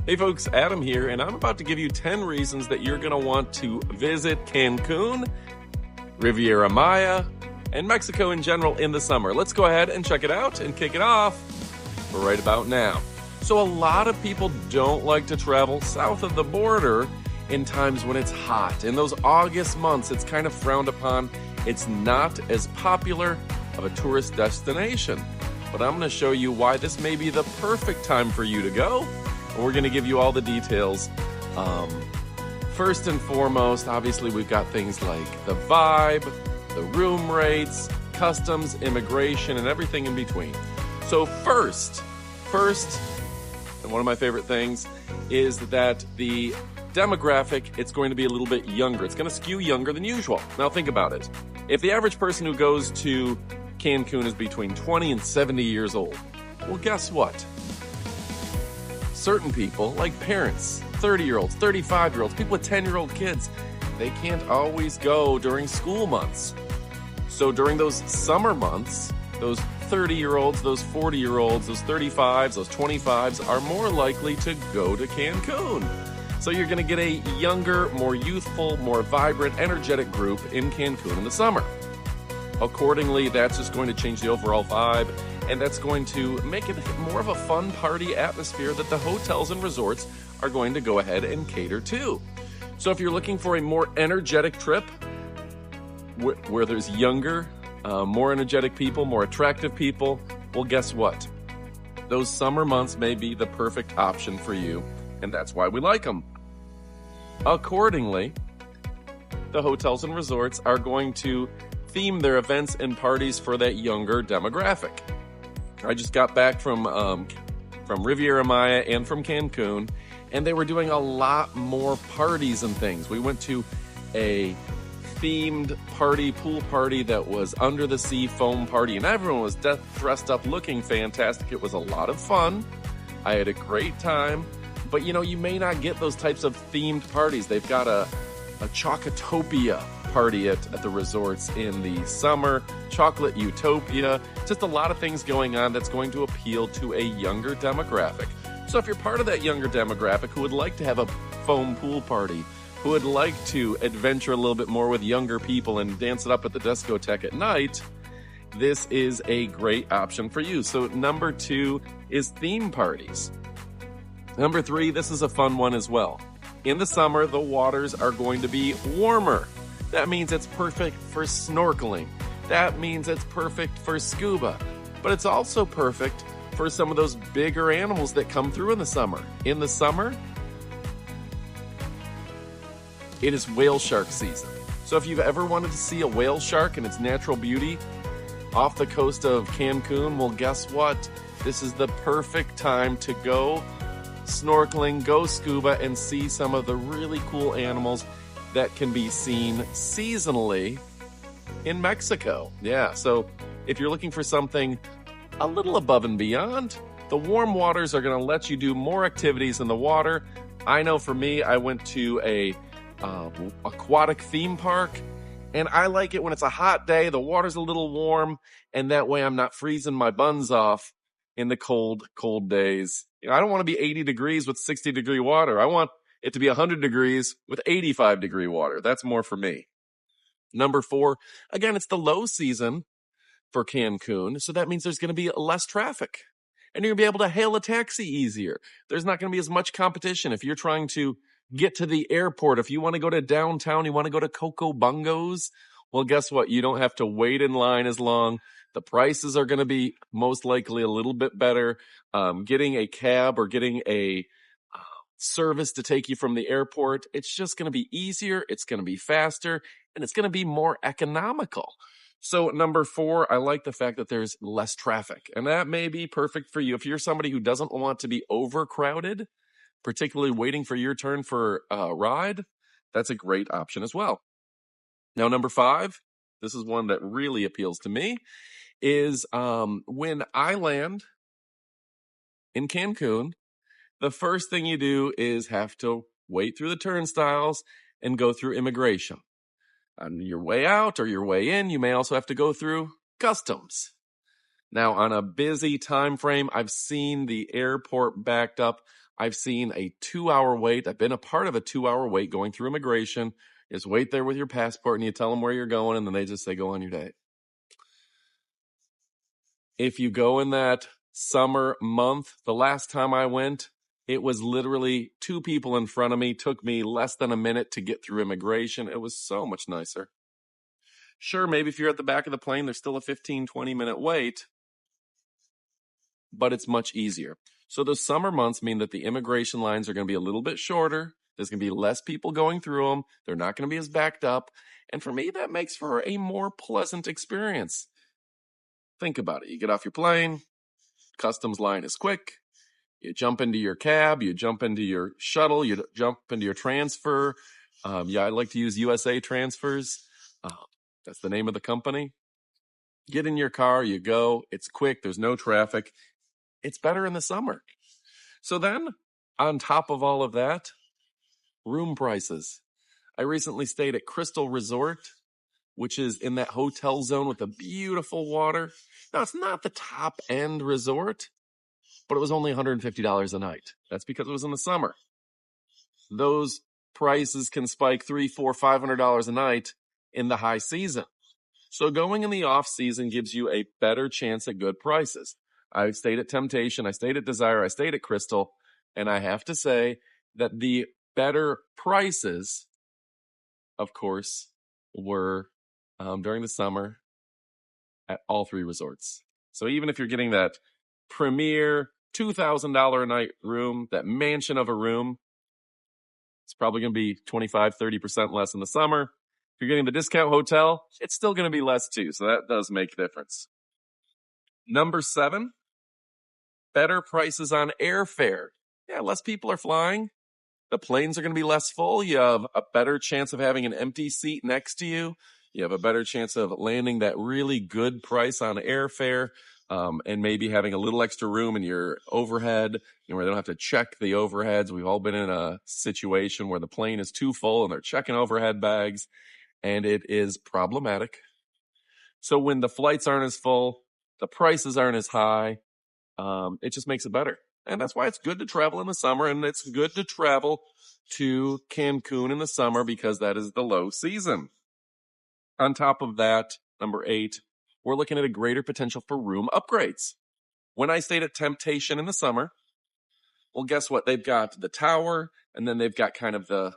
Hey folks, Adam here, and I'm about to give you 10 reasons that you're going to want to visit Cancun, Riviera Maya, and Mexico in general in the summer. Let's go ahead and check it out and kick it off right about now. So a lot of people don't like to travel south of the border in times when it's hot. In those August months, it's kind of frowned upon. It's not as popular of a tourist destination. But I'm going to show you why this may be the perfect time for you to go. We're going to give you all the details. First and foremost, obviously, we've got things like the vibe, the room rates, customs, immigration, and everything in between. So first, and one of my favorite things is that the demographic, it's going to be a little bit younger. It's going to skew younger than usual. Now think about it. If the average person who goes to Cancun is between 20 and 70 years old, well, guess what? Certain people, like parents, 30-year-olds, 35-year-olds, people with 10-year-old kids, they can't always go during school months. So during those summer months, those 30-year-olds, those 40-year-olds, those 35s, those 25s are more likely to go to Cancun. So you're going to get a younger, more youthful, more vibrant, energetic group in Cancun in the summer. Accordingly, that's just going to change the overall vibe, and that's going to make it more of a fun party atmosphere that the hotels and resorts are going to go ahead and cater to. So if you're looking for a more energetic trip, where there's younger, more energetic people, more attractive people, well, guess what? Those summer months may be the perfect option for you, and that's why we like them. Accordingly, the hotels and resorts are going to theme their events and parties for that younger demographic. I just got back from Riviera Maya and from Cancun, and they were doing a lot more parties and things. We went to a themed party, pool party that was under the sea foam party, and everyone was dressed up looking fantastic. It was a lot of fun. I had a great time, but you know, you may not get those types of themed parties. They've got a Chocotopia party at the resorts in the summer, chocolate utopia, just a lot of things going on that's going to appeal to a younger demographic. So if you're part of that younger demographic who would like to have a foam pool party, who would like to adventure a little bit more with younger people and dance it up at the discotheque at night, this is a great option for you. So number 2 is theme parties. Number 3, this is a fun one as well. In the summer, the waters are going to be warmer. That means it's perfect for snorkeling. That means it's perfect for scuba. But it's also perfect for some of those bigger animals that come through in the summer. In the summer, it is whale shark season. So if you've ever wanted to see a whale shark in its natural beauty off the coast of Cancun, well, guess what? This is the perfect time to go snorkeling, go scuba, and see some of the really cool animals that can be seen seasonally in Mexico. Yeah, so if you're looking for something a little above and beyond, the warm waters are going to let you do more activities in the water. I know for me, I went to a aquatic theme park, and I like it when it's a hot day, the water's a little warm, and that way I'm not freezing my buns off in the cold days. You know, I don't want to be 80 degrees with 60-degree water. I want it to be 100 degrees with 85-degree water. That's more for me. Number 4, again, it's the low season for Cancun, so that means there's going to be less traffic. And you're going to be able to hail a taxi easier. There's not going to be as much competition. If you're trying to get to the airport, if you want to go to downtown, you want to go to Coco Bungos, well, guess what? You don't have to wait in line as long. The prices are going to be most likely a little bit better. Getting a cab or getting a service to take you from the airport, it's just going to be easier, it's going to be faster, and it's going to be more economical. So number 4, I like the fact that there's less traffic, and that may be perfect for you. If you're somebody who doesn't want to be overcrowded, particularly waiting for your turn for a ride, that's a great option as well. Now, number 5, this is one that really appeals to me, is when I land in Cancun, the first thing you do is have to wait through the turnstiles and go through immigration. On your way out or your way in, you may also have to go through customs. Now, on a busy time frame, I've seen the airport backed up I've seen a 2-hour wait. I've been a part of a 2-hour wait going through immigration. You just wait there with your passport and you tell them where you're going, and then they just say, go on your day. If you go in that summer month, the last time I went, it was literally 2 people in front of me. Took me less than a minute to get through immigration. It was so much nicer. Sure, maybe if you're at the back of the plane, there's still a 15, 20-minute wait, but it's much easier. So those summer months mean that the immigration lines are going to be a little bit shorter. There's going to be less people going through them. They're not going to be as backed up. And for me, that makes for a more pleasant experience. Think about it. You get off your plane, customs line is quick. You jump into your cab, you jump into your shuttle, you jump into your transfer. I like to use USA Transfers. That's the name of the company. Get in your car, you go. It's quick. There's no traffic. It's better in the summer. So then, on top of all of that, room prices. I recently stayed at Crystal Resort, which is in that hotel zone with the beautiful water. Now, it's not the top-end resort, but it was only $150 a night. That's because it was in the summer. Those prices can spike $300, $400, $500 a night in the high season. So going in the off season gives you a better chance at good prices. I stayed at Temptation, I stayed at Desire, I stayed at Crystal, and I have to say that the better prices, of course, were during the summer at all 3 resorts. So even if you're getting that premier $2,000 a night room, that mansion of a room, it's probably going to be 25, 30% less in the summer. If you're getting the discount hotel, it's still going to be less too. So that does make a difference. Number 7, better prices on airfare. Yeah, less people are flying. The planes are going to be less full. You have a better chance of having an empty seat next to you. You have a better chance of landing that really good price on airfare, and maybe having a little extra room in your overhead, where they don't have to check the overheads. We've all been in a situation where the plane is too full and they're checking overhead bags, and it is problematic. So when the flights aren't as full, the prices aren't as high, it just makes it better. And that's why it's good to travel in the summer, and it's good to travel to Cancun in the summer because that is the low season. On top of that, number 8, we're looking at a greater potential for room upgrades. When I stayed at Temptation in the summer, well, guess what? They've got the tower, and then they've got kind of the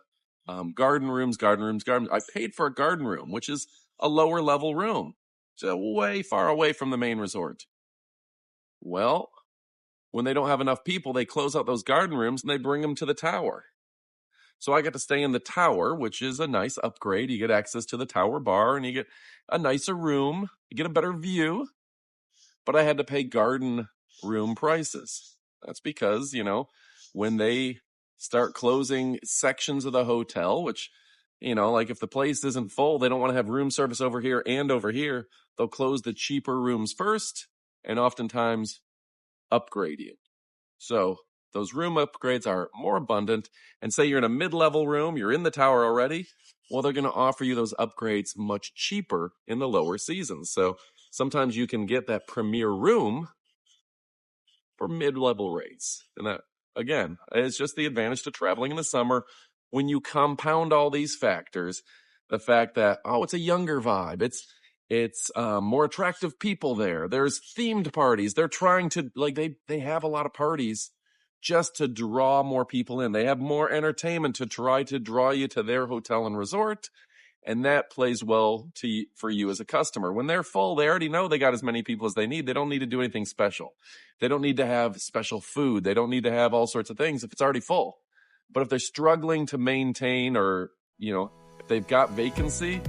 garden rooms. I paid for a garden room, which is a lower level room. So way far away from the main resort. Well, when they don't have enough people, they close out those garden rooms and they bring them to the tower. So I got to stay in the tower, which is a nice upgrade. You get access to the tower bar and you get a nicer room. You get a better view. But I had to pay garden room prices. That's because, when they start closing sections of the hotel, which, like if the place isn't full, they don't want to have room service over here and over here. They'll close the cheaper rooms first and oftentimes upgrade you. So those room upgrades are more abundant. And say you're in a mid-level room, you're in the tower already, well, they're going to offer you those upgrades much cheaper in the lower seasons. So sometimes you can get that premier room for mid-level rates. And that, again, is just the advantage to traveling in the summer. When you compound all these factors, the fact that, it's a younger vibe, it's more attractive people there. There's themed parties. They're trying to, they have a lot of parties just to draw more people in. They have more entertainment to try to draw you to their hotel and resort. And that plays well for you as a customer. When they're full, they already know they got as many people as they need. They don't need to do anything special. They don't need to have special food. They don't need to have all sorts of things if it's already full. But if they're struggling to maintain or, if they've got vacancy,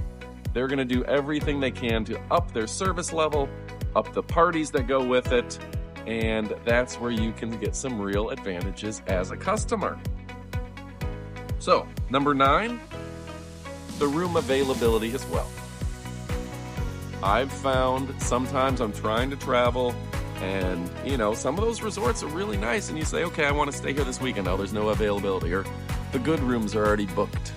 they're going to do everything they can to up their service level, up the parties that go with it. And that's where you can get some real advantages as a customer. So, number 9, the room availability as well. I've found sometimes I'm trying to travel and, some of those resorts are really nice and you say, okay, I want to stay here this weekend. Oh, there's no availability, or the good rooms are already booked.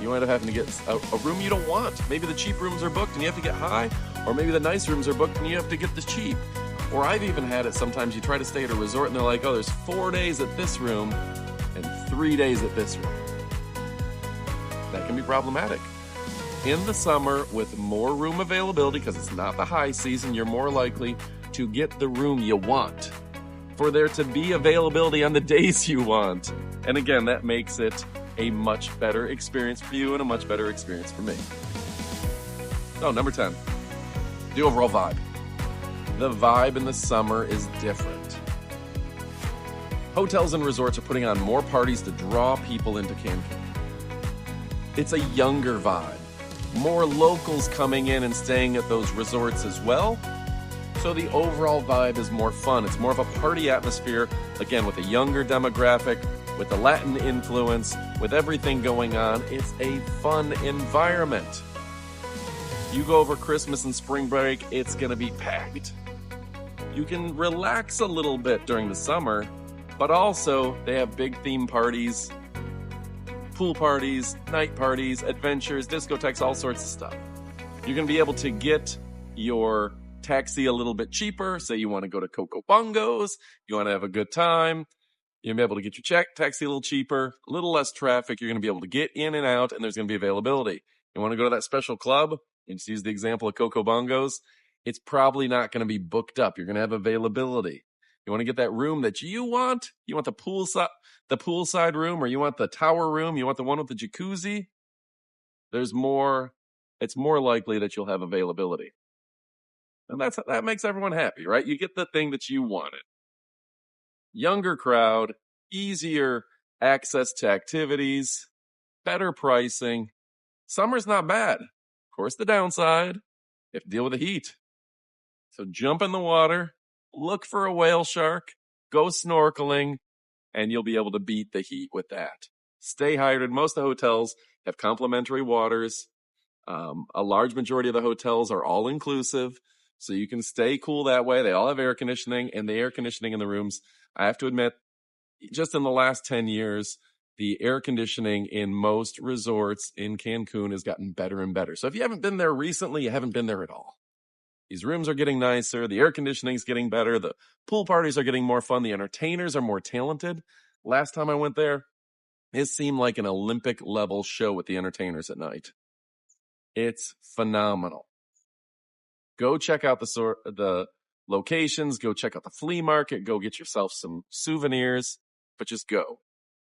You end up having to get a room you don't want. Maybe the cheap rooms are booked and you have to get high, or maybe the nice rooms are booked and you have to get the cheap. Or I've even had it sometimes you try to stay at a resort and they're like, oh, there's 4 days at this room and 3 days at this room. That can be problematic. In the summer, with more room availability, because it's not the high season, you're more likely to get the room you want, for there to be availability on the days you want. And again, that makes it a much better experience for you and a much better experience for me. Oh, number 10, the overall vibe. The vibe in the summer is different. Hotels and resorts are putting on more parties to draw people into Cancun. It's a younger vibe. More locals coming in and staying at those resorts as well. So the overall vibe is more fun. It's more of a party atmosphere, again, with a younger demographic, with the Latin influence, with everything going on. It's a fun environment. You go over Christmas and spring break, it's going to be packed. You can relax a little bit during the summer, but also they have big theme parties, pool parties, night parties, adventures, discotheques, all sorts of stuff. You're going to be able to get your taxi a little bit cheaper. Say you want to go to Coco Bongos, you want to have a good time. You're going to be able to get your taxi a little cheaper, a little less traffic. You're going to be able to get in and out, and there's going to be availability. You want to go to that special club? You just use the example of Coco Bongos. It's probably not going to be booked up. You're going to have availability. You want to get that room that you want? You want the poolside room, or you want the tower room? You want the one with the jacuzzi? It's more likely that you'll have availability. And that makes everyone happy, right? You get the thing that you wanted. Younger crowd, easier access to activities, better pricing. Summer's not bad. Of course, the downside, you have to deal with the heat. So jump in the water, look for a whale shark, go snorkeling, and you'll be able to beat the heat with that. Stay hydrated. Most of the hotels have complimentary waters. A large majority of the hotels are all-inclusive, so you can stay cool that way. They all have air conditioning, and the air conditioning in the rooms, I have to admit, just in the last 10 years, the air conditioning in most resorts in Cancun has gotten better and better. So if you haven't been there recently, you haven't been there at all. These rooms are getting nicer. The air conditioning is getting better. The pool parties are getting more fun. The entertainers are more talented. Last time I went there, it seemed like an Olympic-level show with the entertainers at night. It's phenomenal. Go check out the locations. Go check out the flea market. Go get yourself some souvenirs, but just go.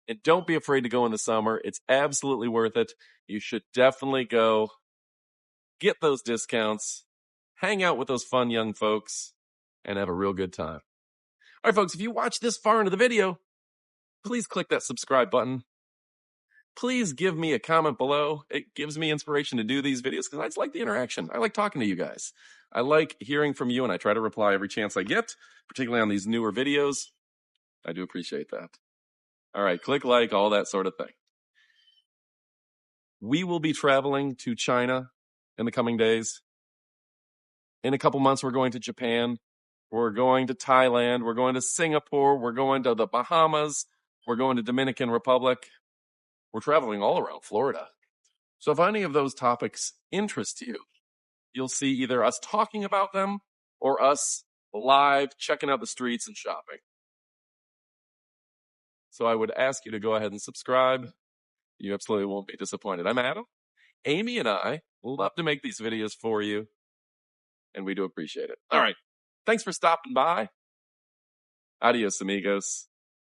And don't be afraid to go in the summer. It's absolutely worth it. You should definitely go. Get those discounts. Hang out with those fun young folks and have a real good time. All right, folks, if you watch this far into the video, please click that subscribe button. Please give me a comment below. It gives me inspiration to do these videos because I just like the interaction. I like talking to you guys. I like hearing from you, and I try to reply every chance I get, particularly on these newer videos. I do appreciate that. All right, click like, all that sort of thing. We will be traveling to China in the coming days. In a couple months, we're going to Japan. We're going to Thailand. We're going to Singapore. We're going to the Bahamas. We're going to Dominican Republic. We're traveling all around Florida. So if any of those topics interest you, you'll see either us talking about them or us live checking out the streets and shopping. So I would ask you to go ahead and subscribe. You absolutely won't be disappointed. I'm Adam. Amy and I love to make these videos for you, and we do appreciate it. All right. Thanks for stopping by. Adios, amigos.